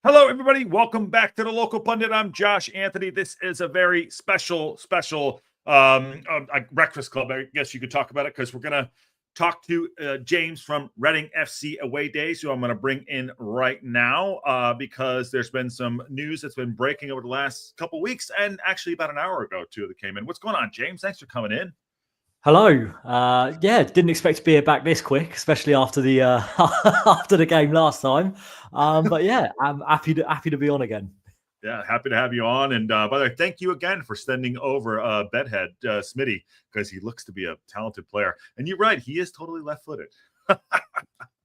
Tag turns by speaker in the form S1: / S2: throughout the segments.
S1: Hello, everybody. Welcome back to the Local Pundit. I'm Josh Anthony. This is a very special breakfast club. I guess you could talk about it because we're going to talk to James from Reading FC Away Days, who I'm going to bring in right now because there's been some news that's been breaking over the last couple weeks, and actually about an hour ago, too, that came in. What's going on, James? Thanks for coming in.
S2: Hello. Yeah, didn't expect to be back this quick, especially after the after the game last time. But yeah, I'm happy to be on again.
S1: Yeah, happy to have you on. And by the way, thank you again for sending over Bedhead Smitty, because he looks to be a talented player. And you're right, he is totally left-footed.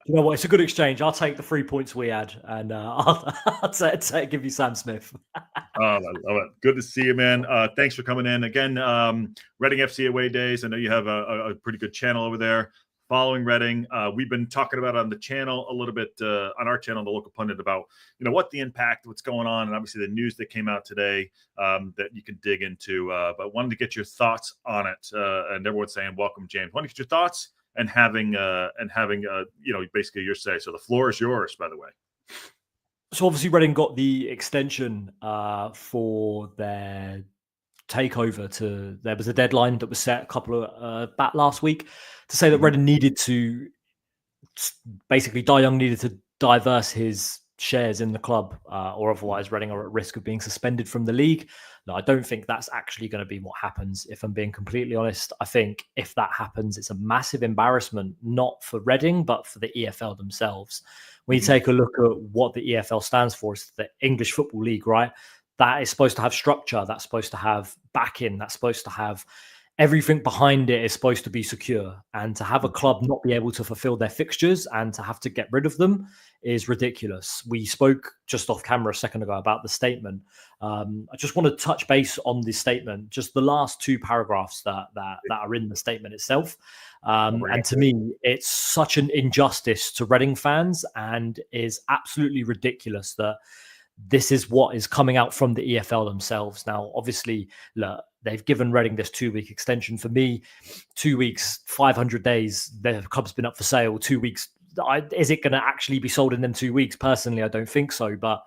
S2: You know what? It's a good exchange. I'll take the 3 points we had, and I'll give you Sam Smith.
S1: I love it. Good to see you, man. Thanks for coming in again. Reading FC Away Days. I know you have a pretty good channel over there following Reading. We've been talking about on the channel a little bit on our channel, the Local Pundit, about what the impact, what's going on, and obviously the news that came out today that you can dig into. But wanted to get your thoughts on it, and everyone's saying, "Welcome, James." Want to get your thoughts and having basically your say. So the floor is yours, by the way.
S2: So obviously Reading got the extension for their takeover. There was a deadline that was set a couple of back last week to say that Reading needed to basically Dai Young needed to diverse his shares in the club, or otherwise Reading are at risk of being suspended from the league. No, I don't think that's actually going to be what happens, if I'm being completely honest. I think if that happens, it's a massive embarrassment, not for Reading, but for the EFL themselves. When you take a look at what the EFL stands for, it's the English Football League, right? That is supposed to have structure, that's supposed to have backing, that's supposed to have everything behind it is supposed to be secure. And to have a club not be able to fulfill their fixtures and to have to get rid of them is ridiculous. We spoke just off camera a second ago about the statement. I just want to touch base on the statement, just the last two paragraphs that are in the statement itself. And to me, it's such an injustice to Reading fans and is absolutely ridiculous that this is what is coming out from the EFL themselves. Now, obviously, look, they've given Reading this 2-week extension. For me, 2 weeks, 500 days, the club's been up for sale. 2 weeks, is it going to actually be sold in them 2 weeks? Personally, I don't think so. But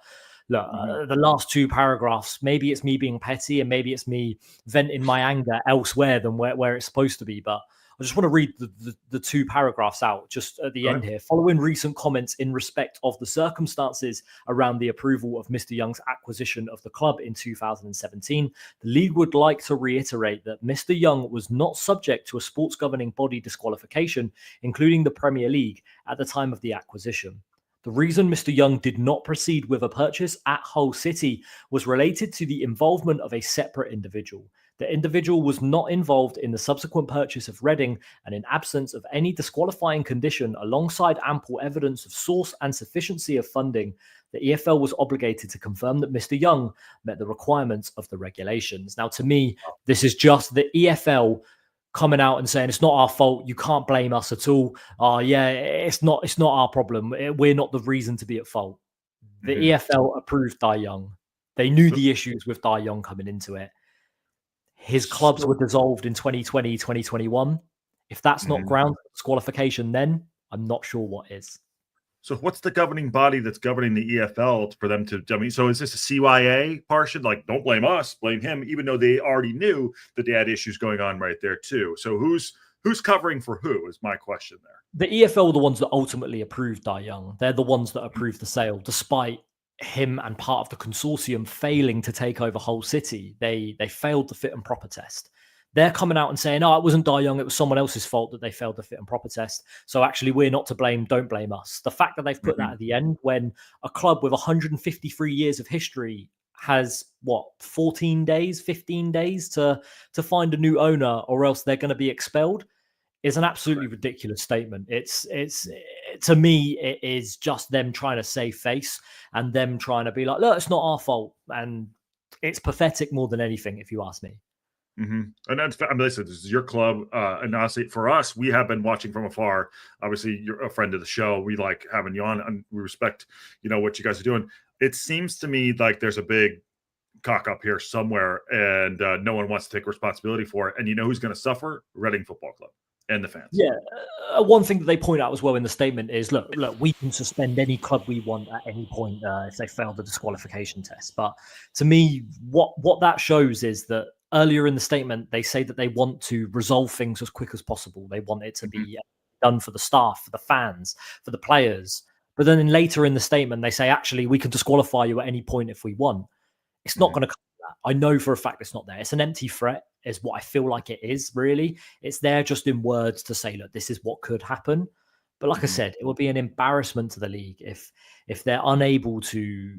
S2: look, the last two paragraphs, maybe it's me being petty and maybe it's me venting my anger elsewhere than where it's supposed to be. But I just want to read the two paragraphs out just at the end here. Following recent comments in respect of the circumstances around the approval of Mr. Young's acquisition of the club in 2017, the league would like to reiterate that Mr. Young was not subject to a sports governing body disqualification, including the Premier League, at the time of the acquisition. The reason Mr. Young did not proceed with a purchase at Hull City was related to the involvement of a separate individual. The individual was not involved in the subsequent purchase of Reading, and in absence of any disqualifying condition alongside ample evidence of source and sufficiency of funding, the EFL was obligated to confirm that Mr. Young met the requirements of the regulations. Now, to me, this is just the EFL coming out and saying it's not our fault. You can't blame us at all. Yeah, it's not our problem. We're not the reason to be at fault. The EFL approved Dai Young. They knew the issues with Dai Young coming into it. His clubs were dissolved in 2020, 2021. If that's not ground disqualification, then I'm not sure what is.
S1: So what's the governing body that's governing the EFL for them to, so is this a CYA portion? Like, don't blame us, blame him, even though they already knew that they had issues going on right there too. So who's covering for who is my question there.
S2: The EFL are the ones that ultimately approved Dai Young. They're the ones that approved the sale, despite him and part of the consortium failing to take over Hull City. They failed the fit and proper test. They're coming out and saying, it wasn't Dai Young, it was someone else's fault that they failed the fit and proper test. So actually, we're not to blame, don't blame us. The fact that they've put that at the end, when a club with 153 years of history has, 14 days, 15 days to find a new owner, or else they're going to be expelled, is an absolutely ridiculous statement. It's to me, it is just them trying to save face and them trying to be like, look, it's not our fault. And it's pathetic more than anything, if you ask me.
S1: And that's, listen, this is your club. And honestly, for us, we have been watching from afar. Obviously, you're a friend of the show. We like having you on, and we respect, what you guys are doing. It seems to me like there's a big cock up here somewhere, and no one wants to take responsibility for it. And you know who's going to suffer? Reading Football Club. and the fans.
S2: Yeah, one thing that they point out as well in the statement is, look, we can suspend any club we want at any point if they fail the disqualification test. But to me, what that shows is that earlier in the statement, they say that they want to resolve things as quick as possible. They want it to be done for the staff, for the fans, for the players. But then later in the statement, they say, actually, we can disqualify you at any point if we want. It's not going to come to that. I know for a fact it's not there. It's an empty threat, is what I feel like it is, really. It's there just in words to say, look, this is what could happen. But like I said, it would be an embarrassment to the league if they're unable to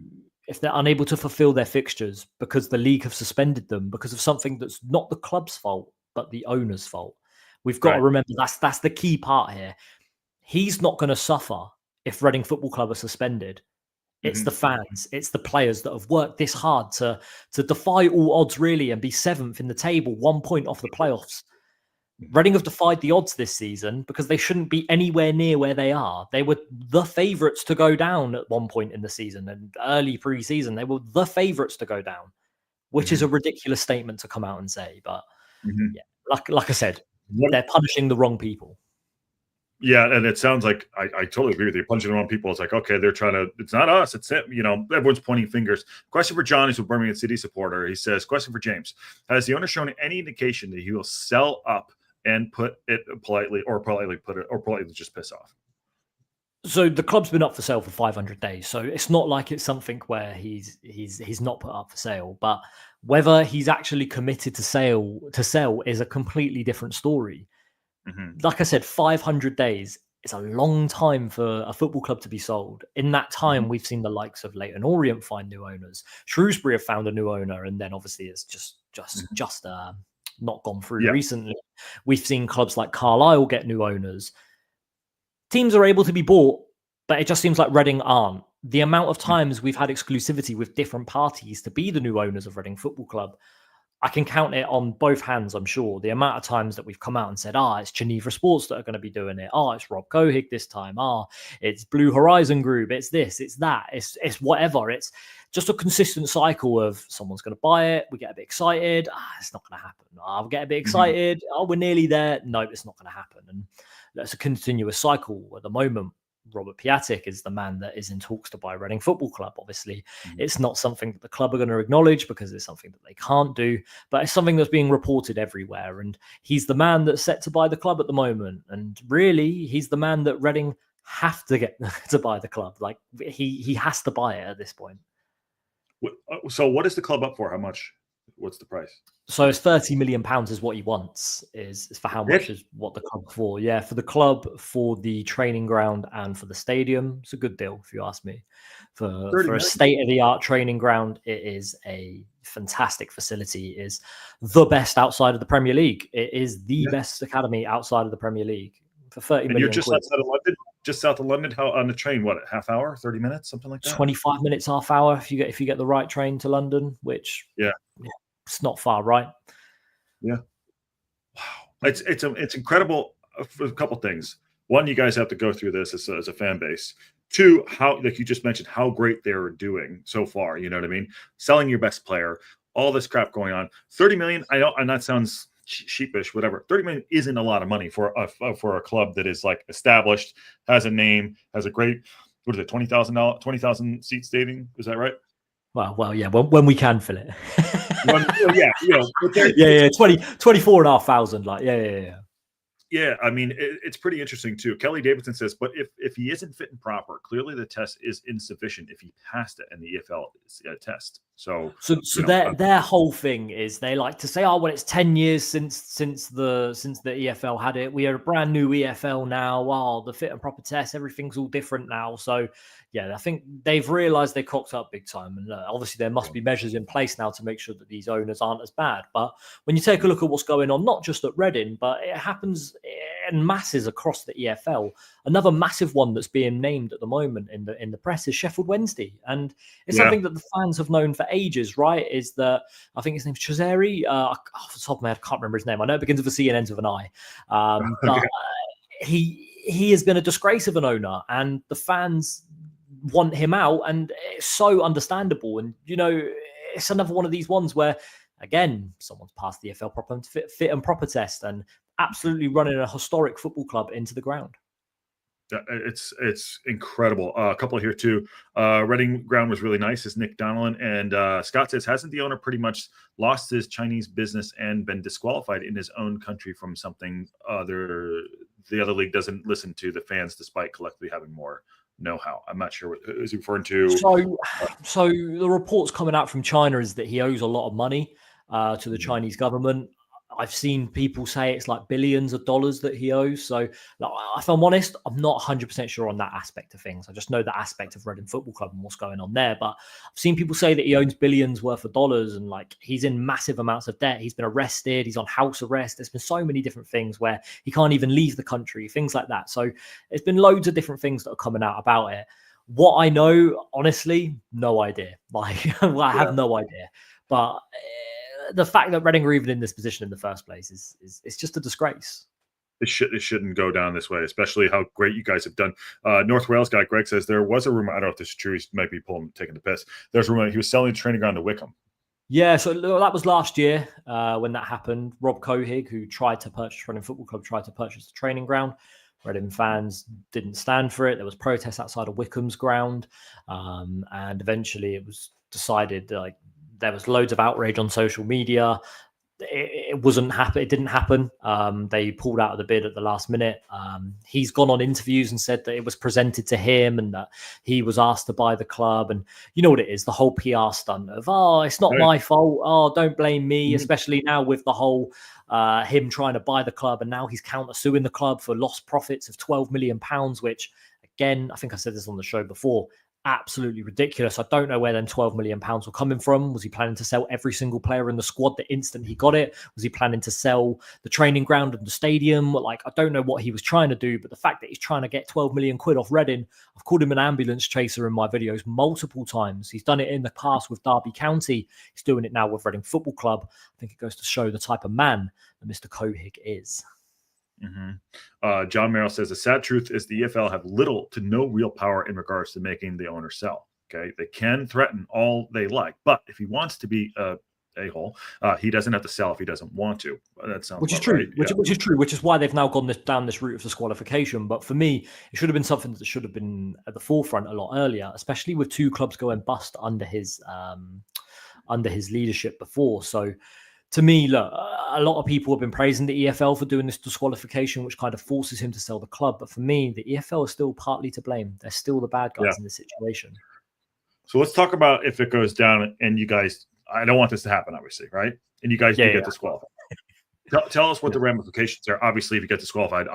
S2: fulfill their fixtures because the league have suspended them because of something that's not the club's fault, but the owner's fault. We've got to remember that's the key part here. He's not going to suffer if Reading Football Club are suspended. It's the fans, it's the players that have worked this hard to defy all odds, really, and be 7th in the table, 1 point off the playoffs. Reading have defied the odds this season because they shouldn't be anywhere near where they are. They were the favourites to go down at one point in the season, and early pre-season, they were the favourites to go down, which is a ridiculous statement to come out and say. But yeah, like I said, they're punishing the wrong people.
S1: Yeah, and it sounds like I totally agree with you. Punching the wrong people. It's like, okay, they're trying to. It's not us. It's it. You know, everyone's pointing fingers. Question for John is a Birmingham City supporter. He says, question for James: has the owner shown any indication that he will sell up and put it politely just piss off?
S2: So the club's been up for sale for 500 days. So it's not like it's something where he's not put up for sale. But whether he's actually committed to sell is a completely different story. Like I said, 500 days is a long time for a football club to be sold. In that time, we've seen the likes of Leyton Orient find new owners. Shrewsbury have found a new owner, and then obviously it's just not gone through recently. We've seen clubs like Carlisle get new owners. Teams are able to be bought, but it just seems like Reading aren't. The amount of times we've had exclusivity with different parties to be the new owners of Reading Football Club, I can count it on both hands, I'm sure. The amount of times that we've come out and said, it's Geneva Sports that are going to be doing it. It's Rob Cohig this time. It's Blue Horizon Group. It's this, it's that. It's whatever. It's just a consistent cycle of someone's going to buy it. We get a bit excited. It's not going to happen. I'll get a bit excited. We're nearly there. No, it's not going to happen. And that's a continuous cycle at the moment. Robert Piatek is the man that is in talks to buy Reading Football Club. Obviously, it's not something that the club are going to acknowledge because it's something that they can't do, but it's something that's being reported everywhere. And he's the man that's set to buy the club at the moment. And really, he's the man that Reading have to get to buy the club. Like he has to buy it at this point.
S1: So what is the club up for? How much? What's the price?
S2: So it's £30 million is what he wants. Is for how much is what the club for? Yeah, for the club, for the training ground, and for the stadium. It's a good deal, if you ask me. For a state-of-the-art training ground, it is a fantastic facility. It is the best outside of the Premier League. It is the best academy outside of the Premier League. For 30 million.
S1: You're just outside of London. Just south of London. How on the train? What, half hour, 30 minutes, something like that?
S2: 25 minutes, half hour. If you get the right train to London, which it's not far, right?
S1: Yeah. Wow. It's incredible for a couple things. One, you guys have to go through this as a fan base. Two, how, like you just mentioned, how great they're doing so far. You know what I mean? Selling your best player, all this crap going on. 30 million. I know, and that sounds sheepish, whatever. 30 million isn't a lot of money for a club that is like established, has a name, has a great, what is it, $20,000 seat stadium? Is that right?
S2: Well, yeah. When we can fill it.
S1: Yeah,
S2: 24,500. Like, yeah.
S1: Yeah, I mean, it's pretty interesting too. Kelly Davidson says, but if he isn't fit and proper, clearly the test is insufficient if he passed it in the EFL test. So
S2: their whole thing is they like to say, well, it's 10 years since the EFL had it. We are a brand new EFL now. The fit and proper test, everything's all different now. So yeah, I think they've realized they cocked up big time. And obviously there must be measures in place now to make sure that these owners aren't as bad. But when you take a look at what's going on, not just at Reading, but it happens in masses across the EFL. Another massive one that's being named at the moment in the press is Sheffield Wednesday. And it's something that the fans have known for ages, right? Is that, I think his name's Cesare. Off the top of my head, I can't remember his name. I know it begins with a C and ends with an I. But he has been a disgrace of an owner, and the fans want him out, and it's so understandable. And it's another one of these ones where, again, someone's passed the EFL fit and proper test, and absolutely running a historic football club into the ground.
S1: It's incredible. A couple here too. Reading ground was really nice, is Nick Donnellan. And Scott says, hasn't the owner pretty much lost his Chinese business and been disqualified in his own country from something the other league doesn't listen to the fans despite collectively having more know-how? I'm not sure what is he referring to.
S2: So the reports coming out from China is that he owes a lot of money to the Chinese government. I've seen people say it's like billions of dollars that he owes. So like, if I'm honest, I'm not 100% sure on that aspect of things. I just know the aspect of Reading Football Club and what's going on there. But I've seen people say that he owns billions worth of dollars and like he's in massive amounts of debt. He's been arrested. He's on house arrest. There's been so many different things where he can't even leave the country, things like that. So there's been loads of different things that are coming out about it. What I know, honestly, no idea. Like, I have no idea. But the fact that Reading are even in this position in the first place is it's just a disgrace.
S1: It shouldn't go down this way, especially how great you guys have done. North Wales guy Greg says there was a rumor. I don't know if this is true. He might be taking the piss. There's a rumor he was selling the training ground to Wycombe.
S2: Yeah, so that was last year when that happened. Rob Cohig, who tried to purchase Reading Football Club, tried to purchase the training ground. Reading fans didn't stand for it. There was protests outside of Wycombe's ground, and eventually it was decided like. There was loads of outrage on social media. It wasn't happen. It didn't happen. They pulled out of the bid at the last minute. He's gone on interviews and said that it was presented to him and that he was asked to buy the club. And you know what it is, the whole PR stunt of, oh, it's not my fault. Oh, don't blame me. Especially now with the whole him trying to buy the club. And now he's counter-suing the club for lost profits of £12 million, which again, I think I said this on the show before, absolutely ridiculous. I don't know where them £12 million were coming from. Was he planning to sell every single player in the squad the instant he got it? Was he planning to sell the training ground and the stadium? Like, I don't know what he was trying to do, but the fact that he's trying to get 12 million quid off Reading, I've called him an ambulance chaser in my videos multiple times. He's done it in the past with Derby County. He's doing it now with Reading Football Club. I think it goes to show the type of man that Mr. Cohig is.
S1: John Merrill says the sad truth is the EFL have little to no real power in regards to making the owner sell. Okay, they can threaten all they like, but if he wants to be a-hole, he doesn't have to sell if he doesn't want to. That sounds
S2: which is true.
S1: Right.
S2: Which is true. Which is why they've now gone down this route of disqualification. But for me, it should have been something that should have been at the forefront a lot earlier, especially with two clubs going bust under his leadership before. So. To me, look, a lot of people have been praising the EFL for doing this disqualification, which kind of forces him to sell the club. But for me, the EFL is still partly to blame. They're still the bad guys in this situation.
S1: So let's talk about if it goes down and you guys, I don't want this to happen, obviously, right? And you guys do get disqualified. Tell us what the ramifications are, obviously, if you get disqualified.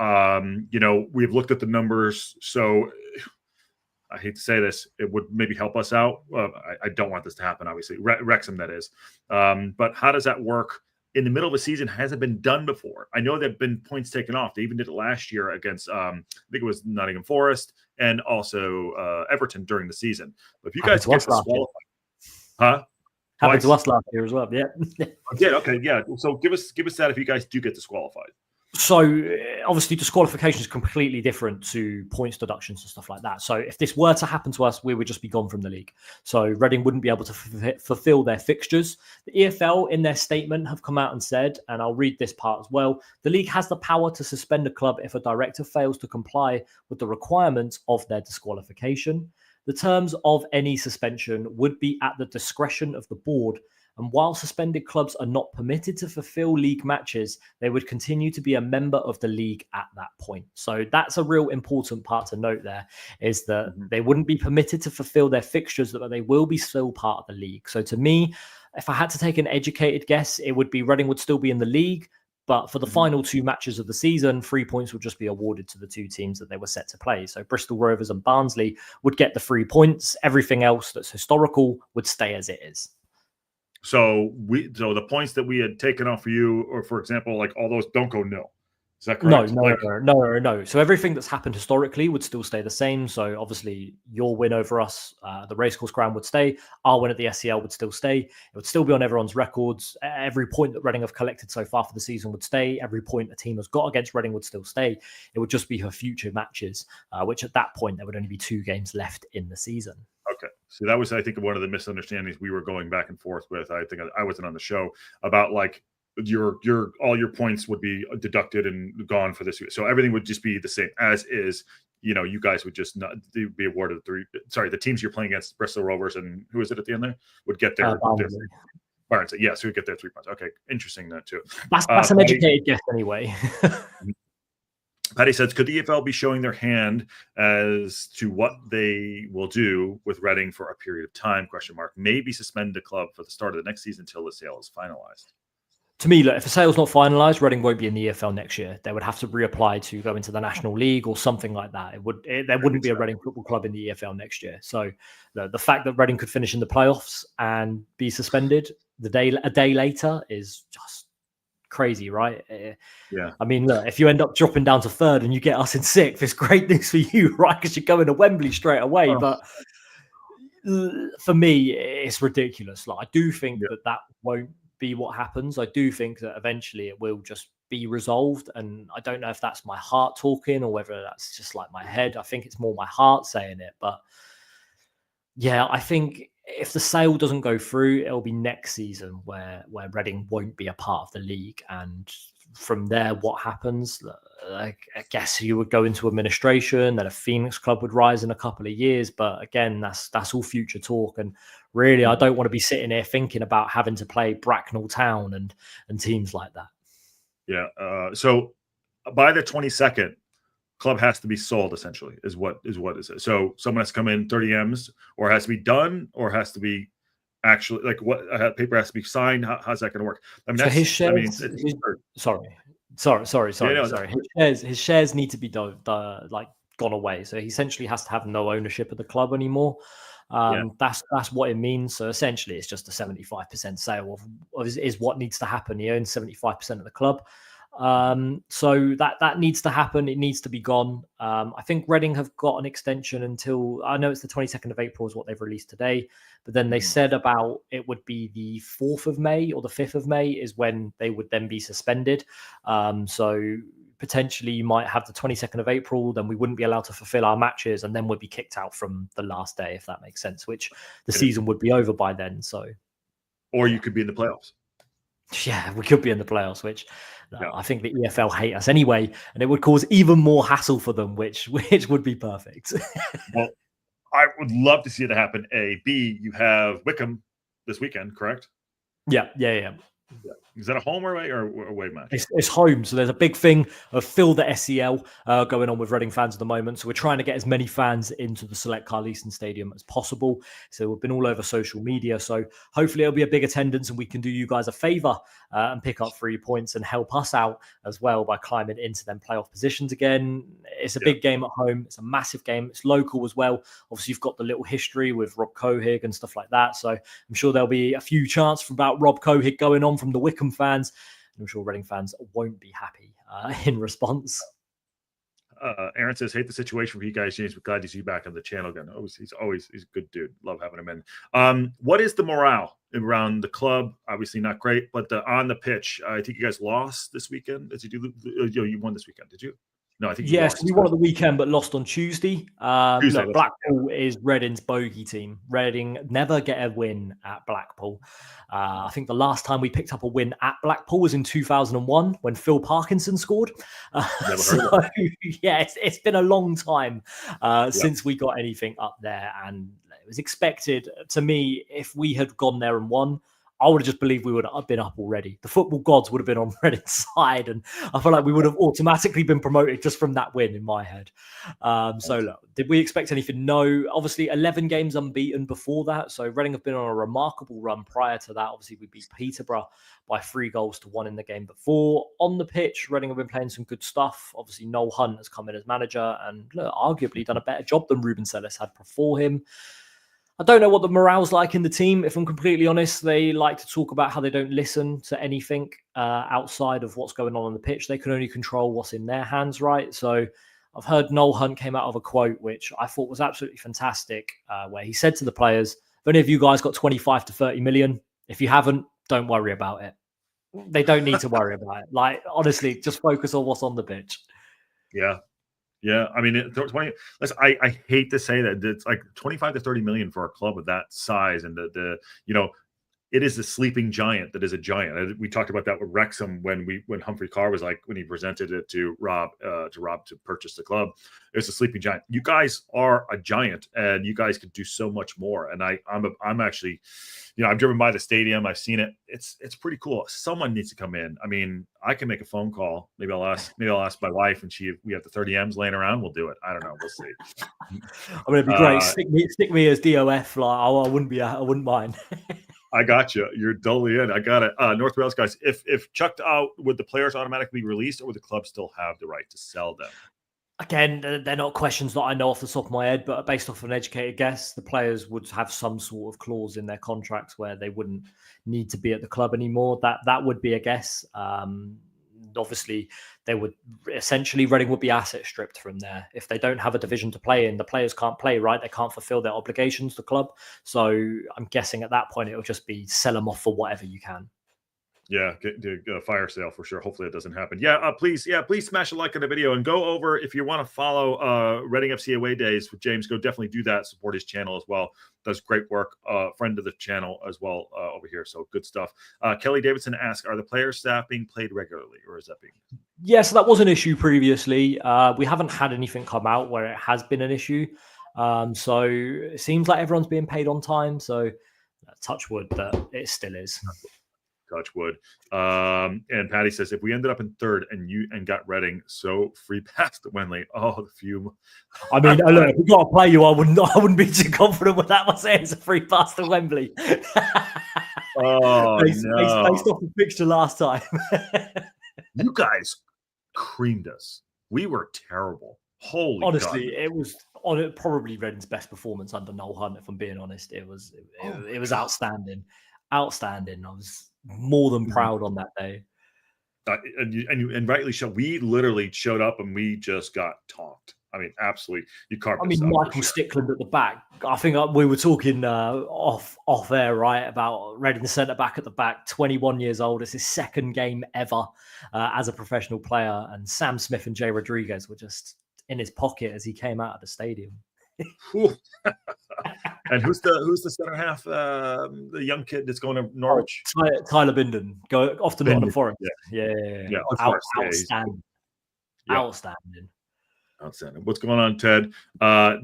S1: We've looked at the numbers. So I hate to say this, it would maybe help us out. I don't want this to happen, obviously. Wrexham, that is. But how does that work in the middle of a season? Hasn't been done before. I know there have been points taken off. They even did it last year against, I think it was Nottingham Forest and also Everton during the season. But if you guys get disqualified,
S2: Happened to us last year as well. Yeah.
S1: Okay. Yeah. So give us that if you guys do get disqualified.
S2: So obviously disqualification is completely different to points deductions and stuff like that. So if this were to happen to us, we would just be gone from the league. So Reading wouldn't be able to fulfill their fixtures. The EFL in their statement have come out and said, and I'll read this part as well, the league has the power to suspend a club if a director fails to comply with the requirements of their disqualification. The terms of any suspension would be at the discretion of the board. And while suspended clubs are not permitted to fulfill league matches, they would continue to be a member of the league at that point. So that's a real important part to note there, is that they wouldn't be permitted to fulfill their fixtures, but they will be still part of the league. So to me, if I had to take an educated guess, it would be Reading would still be in the league. But for the final two matches of the season, 3 points would just be awarded to the two teams that they were set to play. So Bristol Rovers and Barnsley would get the 3 points. Everything else that's historical would stay as it is.
S1: So the points that we had taken off for you, or for example, like all those don't go nil. Is that correct?
S2: No. So everything that's happened historically would still stay the same. So obviously your win over us, the racecourse ground would stay. Our win at the SCL would still stay. It would still be on everyone's records. Every point that Reading have collected so far for the season would stay. Every point a team has got against Reading would still stay. It would just be for future matches, which at that point, there would only be 2 games left in the season.
S1: Okay. So that was, I think, one of the misunderstandings we were going back and forth with. I think I wasn't on the show about like your all your points would be deducted and gone for this week. So everything would just be the same as is. You know, you guys would just not be awarded the teams you're playing against, Bristol Rovers, and who is it at the end there, would get their Barnes. Yeah, so we get their 3 points. Okay, interesting that too.
S2: That's an educated guess anyway.
S1: Patty says, could the EFL be showing their hand as to what they will do with Reading for a period of time? Maybe suspend the club for the start of the next season until the sale is finalized.
S2: To me, look, if the sale's not finalised, Reading won't be in the EFL next year. They would have to reapply to go into the National League or something like that. There wouldn't be a Reading Football Club in the EFL next year. So the fact that Reading could finish in the playoffs and be suspended a day later is just crazy, right?
S1: Yeah.
S2: I mean, look, if you end up dropping down to third and you get us in sixth, it's great news for you, right? Because you're going to Wembley straight away. Oh. But for me, it's ridiculous. Like, I do think that won't be what happens. I do think that eventually it will just be resolved. And I don't know if that's my heart talking or whether that's just like my head. I think it's more my heart saying it. But yeah, I think if the sale doesn't go through, it'll be next season where Reading won't be a part of the league. And from there, what happens? I guess you would go into administration, then a Phoenix club would rise in a couple of years. But again, that's all future talk. And really, I don't want to be sitting here thinking about having to play Bracknell Town and teams like that.
S1: Yeah. So by the 22nd, club has to be sold, essentially, is what is it. So someone has to come in 30 M's, or has to be done, or has to be actually, like, what paper has to be signed. How's that going to work? I mean,
S2: so his shares. Sorry. His shares need to be gone away. So he essentially has to have no ownership of the club anymore. That's what it means. So essentially, it's just a 75% sale of is what needs to happen. He owns 75% of the club. So that needs to happen. It needs to be gone. I think Reading have got an extension until, I know it's the 22nd of April is what they've released today, but then they said about it would be the 4th of May or the 5th of May is when they would then be suspended. So potentially you might have the 22nd of April, then we wouldn't be allowed to fulfill our matches, and then we'd be kicked out from the last day, if that makes sense, which the season would be over by then. So,
S1: or you could be in the playoffs.
S2: Yeah, we could be in the playoffs, which I think the EFL hate us anyway, and it would cause even more hassle for them, which would be perfect.
S1: Well, I would love to see it happen. A, B, you have Wycombe this weekend, correct?
S2: Yeah.
S1: Is that a home or away match?
S2: It's home. So there's a big thing of Fill the SEL going on with Reading fans at the moment. So we're trying to get as many fans into the Select Carl Easton Stadium as possible. So we've been all over social media. So hopefully it'll be a big attendance and we can do you guys a favour and pick up 3 points and help us out as well by climbing into them playoff positions again. It's a big game at home. It's a massive game. It's local as well. Obviously, you've got the little history with Rob Cohig and stuff like that. So I'm sure there'll be a few chants about Rob Cohig going on from the Wycombe fans. I'm sure Reading fans won't be happy in response.
S1: Aaron says, hate the situation for you guys, James, but glad to see you back on the channel again. He's a good dude. Love having him in. What is the morale around the club? Obviously not great, but on the pitch, I think you guys lost this weekend. Did you you won this weekend, did you? No, I think
S2: we won at the weekend, but lost on Tuesday. Look, Blackpool is Reading's bogey team. Reading never get a win at Blackpool. I think the last time we picked up a win at Blackpool was in 2001 when Phil Parkinson scored. It's been a long time since we got anything up there, and it was expected. To me, if we had gone there and won, I would have just believed we would have been up already. The football gods would have been on Reading's side, and I feel like we would have automatically been promoted just from that win in my head. So look, did we expect anything? No. Obviously, 11 games unbeaten before that. So Reading have been on a remarkable run prior to that. Obviously, we beat Peterborough by 3-1 in the game before. On the pitch, Reading have been playing some good stuff. Obviously, Noel Hunt has come in as manager and look, arguably done a better job than Ruben Sellis had before him. I don't know what the morale's like in the team. If I'm completely honest, they like to talk about how they don't listen to anything outside of what's going on the pitch. They can only control what's in their hands, right? So I've heard Noel Hunt came out of a quote, which I thought was absolutely fantastic, where he said to the players, if any of you guys got 25 to 30 million, if you haven't, don't worry about it. They don't need to worry about it. Like, honestly, just focus on what's on the pitch.
S1: Yeah, I mean, 20. Listen, I hate to say that it's like 25 to 30 million for a club of that size, and the it is a sleeping giant that is a giant. We talked about that with Wrexham when Humphrey Carr was like, when he presented it to Rob to purchase the club. It's a sleeping giant. You guys are a giant, and you guys could do so much more. And I'm actually, I've driven by the stadium. I've seen it. It's pretty cool. Someone needs to come in. I mean, I can make a phone call. Maybe I'll ask my wife, and we have the 30 M's laying around. We'll do it. I don't know. We'll see.
S2: I mean, it'd be great. Stick me as DOF. Like, I wouldn't mind.
S1: I got you. You're totally in. I got it. North Wales guys, if chucked out, would the players automatically be released, or would the club still have the right to sell them?
S2: Again, they're not questions that I know off the top of my head, but based off an educated guess, the players would have some sort of clause in their contracts where they wouldn't need to be at the club anymore. That would be a guess. Obviously, they would essentially, Reading would be asset stripped from there. If they don't have a division to play in, the players can't play, right? They can't fulfill their obligations to the club. So I'm guessing at that point, it'll just be sell them off for whatever you can.
S1: Yeah, do a fire sale for sure. Hopefully it doesn't happen. Please smash a like on the video and go over, if you want to follow Reading FC Away Days with James, go definitely do that. Support his channel as well. Does great work. Friend of the channel as well over here. So good stuff. Kelly Davidson asks, are the player staff being played regularly, or is that being?
S2: Yeah, so that was an issue previously. We haven't had anything come out where it has been an issue. So it seems like everyone's being paid on time. So touch wood that it still is.
S1: Touch wood. And Patty says, if we ended up in third and got Reading, so free pass to Wembley. Oh, the fume.
S2: I mean, look, if we got to play you, I wouldn't be too confident with that. Was saying it's a free pass to Wembley. Based off the fixture last time.
S1: You guys creamed us. We were terrible. Holy
S2: honestly,
S1: God.
S2: It was probably Reading's best performance under Noel Hunt, if I'm being honest. It was outstanding. Outstanding. I was more than proud on that day.
S1: And rightly so. We literally showed up and we just got talked. I mean, absolutely. You carved us up.
S2: Michael Stickland at the back. I think we were talking off air, right, about Reading centre back at the back, 21 years old. It's his second game ever as a professional player. And Sam Smith and Jay Rodriguez were just in his pocket as he came out of the stadium.
S1: And who's the center half? The young kid that's going to Norwich.
S2: Tyler Binden, go off to Nottingham Forest.
S1: Yeah.
S2: Outstanding. Outstanding.
S1: What's going on, Ted?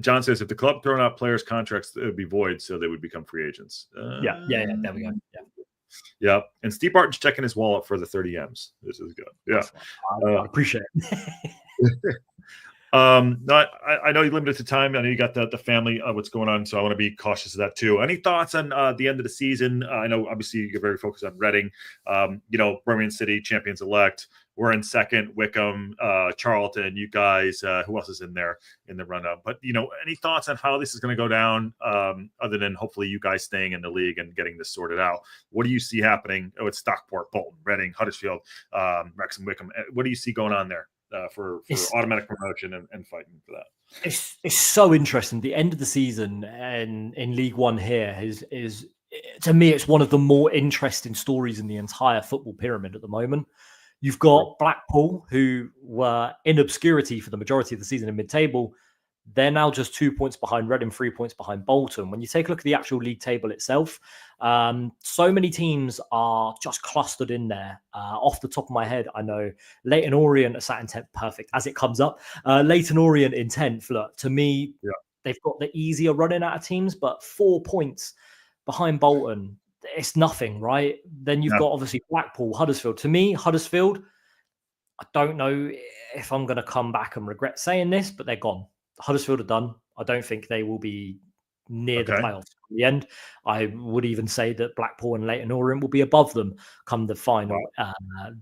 S1: John says, if the club thrown out players' contracts, it would be void, so they would become free agents.
S2: Yeah. There we go.
S1: Yeah. And Steve Barton's checking his wallet for the 30 M's. This is good. Yeah.
S2: I appreciate it.
S1: No, I know you're limited to time. I know you got the family, what's going on, so I want to be cautious of that too. Any thoughts on the end of the season? I know obviously you're very focused on Reading. Birmingham City champions elect. We're in second. Wickham, Charlton. You guys, who else is in there in the run-up? But any thoughts on how this is going to go down? Other than hopefully you guys staying in the league and getting this sorted out. What do you see happening with Stockport, Bolton, Reading, Huddersfield, Wrexham, Wickham? What do you see going on there? For automatic promotion and fighting for that.
S2: It's so interesting. The end of the season and in League One here is to me, it's one of the more interesting stories in the entire football pyramid at the moment. You've got Blackpool, who were in obscurity for the majority of the season in mid-table. They're now just 2 points behind Reading, 3 points behind Bolton. When you take a look at the actual league table itself, so many teams are just clustered in there. Off the top of my head, I know Leyton Orient are sat in 10th, perfect, as it comes up. Leyton Orient in 10th, look, to me, they've got the easier running out of teams, but 4 points behind Bolton, it's nothing, right? Then you've got obviously Blackpool, Huddersfield. To me, Huddersfield, I don't know if I'm going to come back and regret saying this, but they're gone. Huddersfield are done. I don't think they will be near the playoffs in the end. I would even say that Blackpool and Leyton Orient will be above them come the final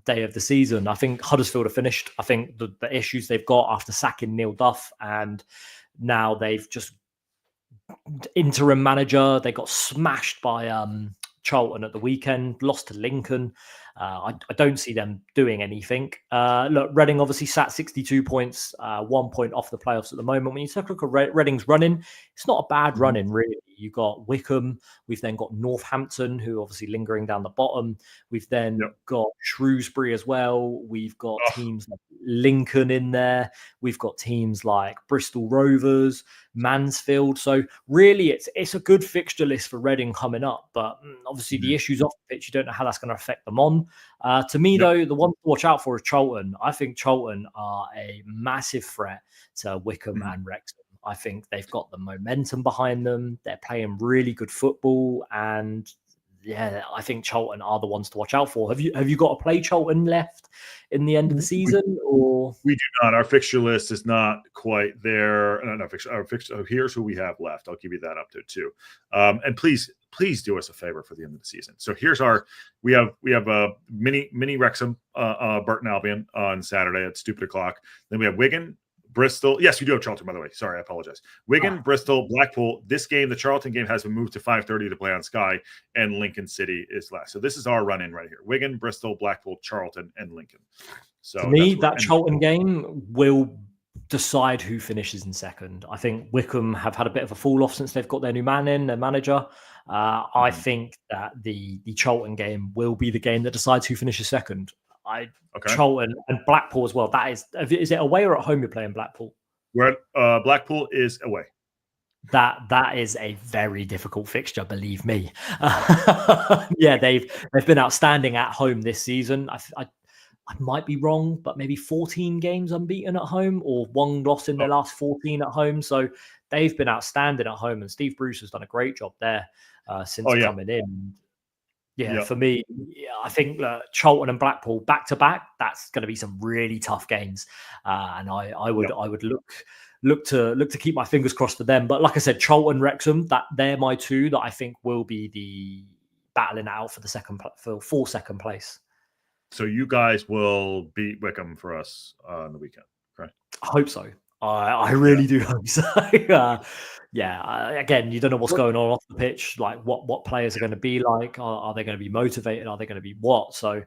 S2: day of the season. I think Huddersfield are finished. I think the issues they've got after sacking Neil Duff, and now they've just interim manager. They got smashed by Charlton at the weekend, lost to Lincoln. I don't see them doing anything. Look, Reading obviously sat 62 points, 1 point off the playoffs at the moment. When you take a look at Reading's running, it's not a bad running, really. You've got Wickham. We've then got Northampton, who are obviously lingering down the bottom. We've then got Shrewsbury as well. We've got teams like Lincoln in there. We've got teams like Bristol Rovers, Mansfield. So really, it's a good fixture list for Reading coming up. But obviously, the issues off the pitch, you don't know how that's going to affect them on. To me, though, the one to watch out for is Charlton. I think Charlton are a massive threat to Wycombe and Wrexham. I think they've got the momentum behind them. They're playing really good football, and yeah, I think Charlton are the ones to watch out for. Have you got to play Charlton left in the end of the season, or
S1: we do not? Our fixture list is not quite there. No, our fixture. Here's who we have left. I'll give you that up there too. And please do us a favor for the end of the season. So here's we have a mini Wrexham, Burton Albion on Saturday at stupid o'clock. Then we have Wigan, Bristol. Yes, we do have Charlton, by the way. Sorry, I apologize. Wigan, Bristol, Blackpool. This game, the Charlton game, has been moved to 5:30 to play on Sky, and Lincoln City is last. So this is our run-in right here. Wigan, Bristol, Blackpool, Charlton, and Lincoln. So
S2: to me, that Charlton game will decide who finishes in second. I think Wycombe have had a bit of a fall-off since they've got their new man in, their manager. I think that the Charlton game will be the game that decides who finishes second. Charlton and Blackpool as well. Is it away or at home you're playing Blackpool?
S1: We're at Blackpool is away.
S2: That is a very difficult fixture, believe me. Yeah, they've been outstanding at home this season. I might be wrong, but maybe 14 games unbeaten at home, or one loss in their last 14 at home. So they've been outstanding at home, and Steve Bruce has done a great job there since coming in. Yeah, for me, I think Charlton and Blackpool back to back. That's going to be some really tough games, and I would look to keep my fingers crossed for them. But like I said, Charlton, Wrexham, they're my two that I think will be the battling out for for second place.
S1: So you guys will beat Wycombe for us on the weekend, correct?
S2: I hope so. I really do hope so. Again, you don't know what's going on off the pitch. Like what players are going to be like. Are they going to be motivated? Are they going to be what? So I'm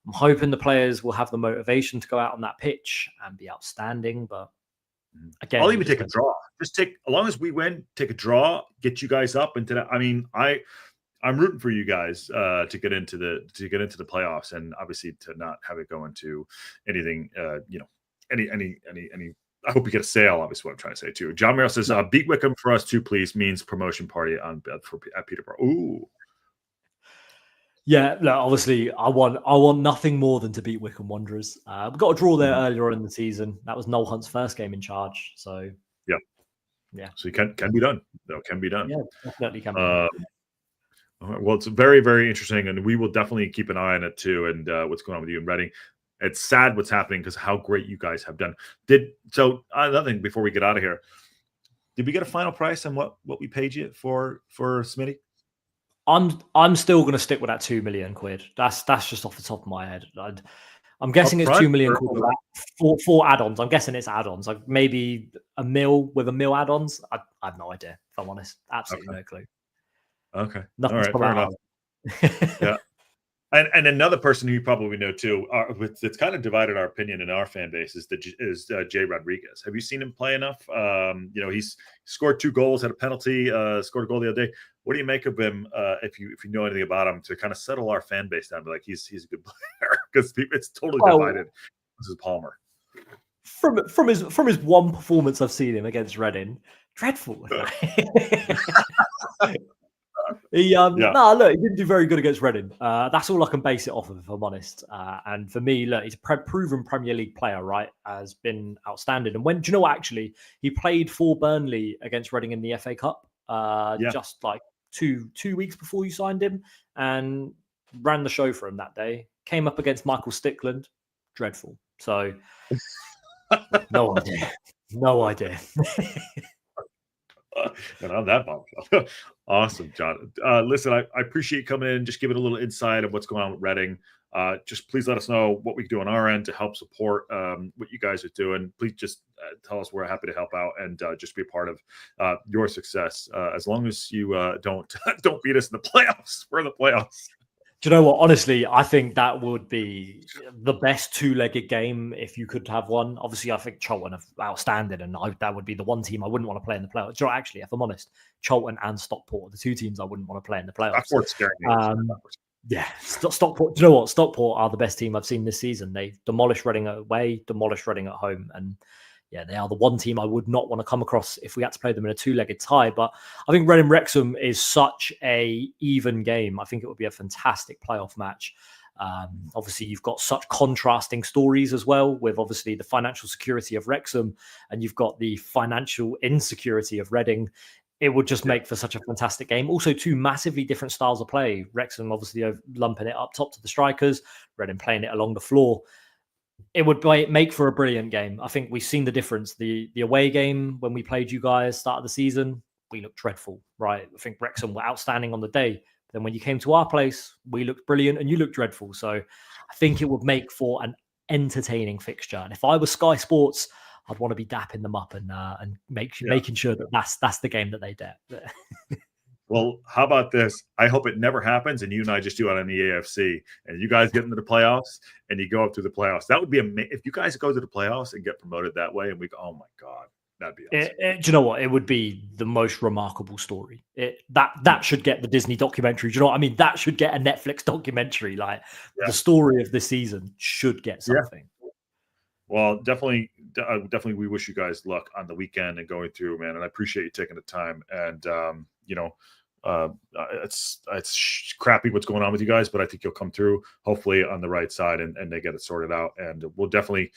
S2: hoping the players will have the motivation to go out on that pitch and be outstanding. But again,
S1: I'll even take a draw. As long as we win, take a draw, get you guys up into that. I mean, I'm rooting for you guys to get into the playoffs, and obviously to not have it go into anything. Any. I hope you get a sale. Obviously, what I'm trying to say too. John Merrill says, "Beat Wycombe for us too, please." Means promotion party at Peterborough. Ooh.
S2: Yeah, no, obviously, I want nothing more than to beat Wycombe Wanderers. We got a draw there earlier on in the season. That was Noel Hunt's first game in charge. So yeah.
S1: So it can be done. Though can be done.
S2: Yeah, definitely can be done.
S1: Well, it's very, very interesting, and we will definitely keep an eye on it too. And what's going on with you in Reading? It's sad what's happening because how great you guys have done. Another thing before we get out of here, did we get a final price on what we paid you for Smitty?
S2: I'm still going to stick with that £2 million. That's just off the top of my head. I'm guessing it's £2 million for add-ons. I'm guessing it's add-ons, like maybe a mil with a mil add-ons. I have no idea, if I'm honest. Absolutely no clue.
S1: Okay.
S2: Nothing's
S1: all right, fair enough. Yeah. And another person who you probably know too, it's kind of divided our opinion in our fan base is Jay Rodriguez. Have you seen him play enough? He's scored 2 goals, had a penalty, scored a goal the other day. What do you make of him? If you know anything about him, to kind of settle our fan base down, be like he's a good player, because it's totally divided. This is Palmer.
S2: From his one performance I've seen him against Reading, dreadful. He didn't do very good against Reading. That's all I can base it off of, if I'm honest. And for me, look, he's a proven Premier League player, right? Has been outstanding. And do you know what? Actually, he played for Burnley against Reading in the FA Cup, just like two weeks before you signed him, and ran the show for him that day. Came up against Michael Stickland, dreadful. So, no idea.
S1: And on that bombshell. Awesome, John. Listen, I appreciate you coming in, just giving a little insight of what's going on with Reading. Just please let us know what we can do on our end to help support what you guys are doing. Please just tell us. We're happy to help out and just be a part of your success. As long as you don't beat us in the playoffs. We're in the playoffs.
S2: Do you know what? Honestly, I think that would be the best 2-legged game if you could have one. Obviously, I think Charlton are outstanding, and that would be the one team I wouldn't want to play in the playoffs. So actually, if I'm honest, Charlton and Stockport are the 2 teams I wouldn't want to play in the playoffs.
S1: Stockport's scary.
S2: Yeah, Stockport. Do you know what? Stockport are the best team I've seen this season. They demolished Reading away, demolished Reading at home, and yeah, they are the one team I would not want to come across if we had to play them in a two-legged tie. But I think Reading Wrexham is such a even game. I think it would be a fantastic playoff match. Obviously, you've got such contrasting stories as well, with obviously the financial security of Wrexham, and you've got the financial insecurity of Reading. It would just make for such a fantastic game. Also, two massively different styles of play. Wrexham obviously lumping it up top to the strikers, Reading playing it along the floor. It would make for a brilliant game. I think we've seen the difference. The away game when we played you guys start of the season, we looked dreadful, right? I think Wrexham were outstanding on the day. But then when you came to our place, we looked brilliant and you looked dreadful. So I think it would make for an entertaining fixture. And if I was Sky Sports, I'd want to be dapping them up and making sure that that's the game that they dap.
S1: Well, how about this? I hope it never happens, and you and I just do it on the AFC, and you guys get into the playoffs, and you go up to the playoffs. That would be amazing if you guys go to the playoffs and get promoted that way, and we go, oh my god, that'd be awesome.
S2: Do you know what? It would be the most remarkable story. That should get the Disney documentary. Do you know what I mean? That should get a Netflix documentary. Like the story of this season should get something.
S1: Yeah. Well, definitely, we wish you guys luck on the weekend and going through, man. And I appreciate you taking the time. And it's crappy what's going on with you guys, but I think you'll come through hopefully on the right side and they get it sorted out. And we're definitely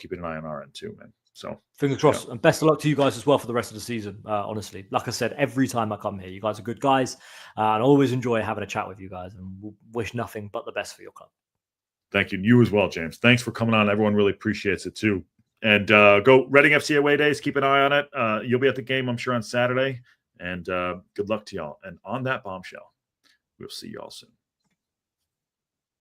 S1: keeping an eye on our end too, man. So
S2: fingers crossed, and best of luck to you guys as well for the rest of the season. Honestly, like I said, every time I come here, you guys are good guys, and I always enjoy having a chat with you guys. And we'll wish nothing but the best for your club.
S1: Thank you. You as well, James. Thanks for coming on. Everyone really appreciates it too. And go Reading FC away days. Keep an eye on it. You'll be at the game, I'm sure, on Saturday. And good luck to y'all. And on that bombshell, we'll see y'all soon.